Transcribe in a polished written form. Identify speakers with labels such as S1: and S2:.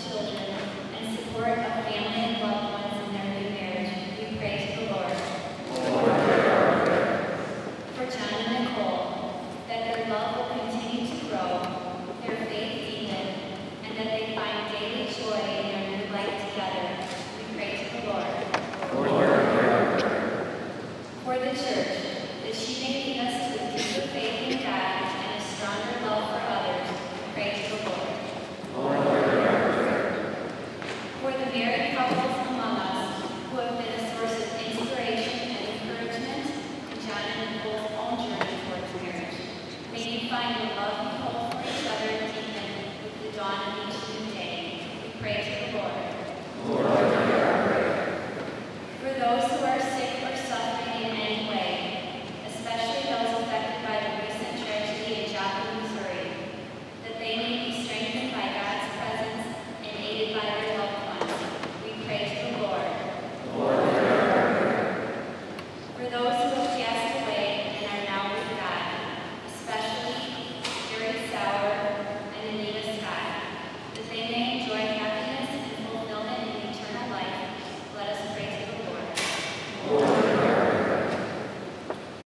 S1: children and support of family and loved ones in their new marriage, we pray to the Lord. For John and Nicole, that their love will continue to grow, their faith deepen, and that they find daily joy in their new life together, we pray to the Lord. For the church, that she may